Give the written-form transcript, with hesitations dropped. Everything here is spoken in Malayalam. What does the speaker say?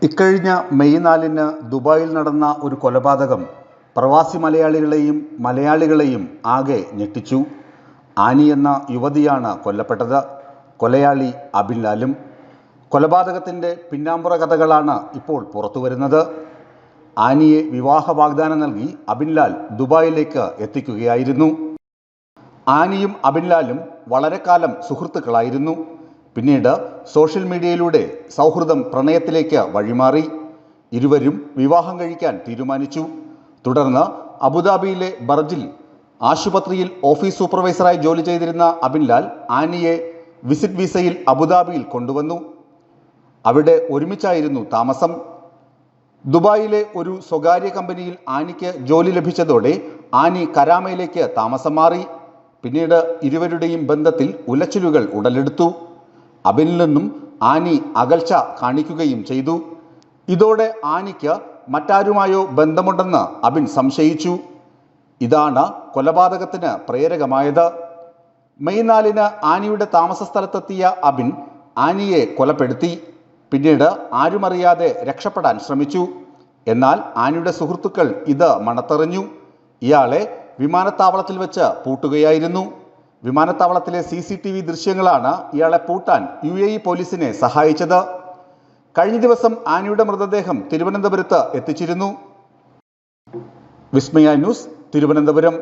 ഇക്കഴിഞ്ഞ മെയ് 4-ന് ദുബായിൽ നടന്ന ഒരു കൊലപാതകം പ്രവാസി മലയാളികളെയും ആകെ ഞെട്ടിച്ചു. ആനി എന്ന യുവതിയാണ് കൊല്ലപ്പെട്ടത്. കൊലയാളി അബിൻ ലാലും. കൊലപാതകത്തിൻ്റെ പിന്നാമ്പുറ കഥകളാണ് ഇപ്പോൾ പുറത്തുവരുന്നത്. ആനിയെ വിവാഹ വാഗ്ദാനം നൽകി അബിൻ ലാൽ ദുബായിലേക്ക് എത്തിക്കുകയായിരുന്നു. ആനിയും അബിൻ ലാലും വളരെ കാലം സുഹൃത്തുക്കളായിരുന്നു. പിന്നീട് സോഷ്യൽ മീഡിയയിലൂടെ സൗഹൃദം പ്രണയത്തിലേക്ക് വഴിമാറി. ഇരുവരും വിവാഹം കഴിക്കാൻ തീരുമാനിച്ചു. തുടർന്ന് അബുദാബിയിലെ ബർജിൽ ആശുപത്രിയിൽ ഓഫീസ് സൂപ്പർവൈസറായി ജോലി ചെയ്തിരുന്ന അബിൻ ലാൽ ആനിയെ വിസിറ്റ് വിസയിൽ അബുദാബിയിൽ കൊണ്ടുവന്നു. അവിടെ ഒരുമിച്ചായിരുന്നു താമസം. ദുബായിലെ ഒരു സ്വകാര്യ കമ്പനിയിൽ ആനിക്ക് ജോലി ലഭിച്ചതോടെ ആനി കരാമയിലേക്ക് താമസം മാറി. പിന്നീട് ഇരുവരുടെയും ബന്ധത്തിൽ ഉലച്ചിലുകൾ ഉടലെടുത്തു. അബിനിൽ നിന്നും ആനി അകൽച്ച കാണിക്കുകയും ചെയ്തു. ഇതോടെ ആനിക്ക് മറ്റാരുമായോ ബന്ധമുണ്ടെന്ന് അബിൻ സംശയിച്ചു. ഇതാണ് കൊലപാതകത്തിന് പ്രേരകമായത്. മെയ് 4-ന് ആനിയുടെ താമസ സ്ഥലത്തെത്തിയ അബിൻ ആനിയെ കൊലപ്പെടുത്തി. പിന്നീട് ആരുമറിയാതെ രക്ഷപ്പെടാൻ ശ്രമിച്ചു. എന്നാൽ ആനിയുടെ സുഹൃത്തുക്കൾ ഇത് മണത്തറിഞ്ഞു. ഇയാളെ വിമാനത്താവളത്തിൽ വെച്ച് പൂട്ടുകയായിരുന്നു. വിമാനത്താവളത്തിലെ CCTV ദൃശ്യങ്ങളാണ് ഇയാളെ പൂട്ടാൻ UAE പോലീസിനെ സഹായിച്ചത്. കഴിഞ്ഞ ദിവസം ആനിയുടെ മൃതദേഹം തിരുവനന്തപുരത്ത് എത്തിച്ചിരുന്നു. വിസ്മയ ന്യൂസ്, തിരുവനന്തപുരം.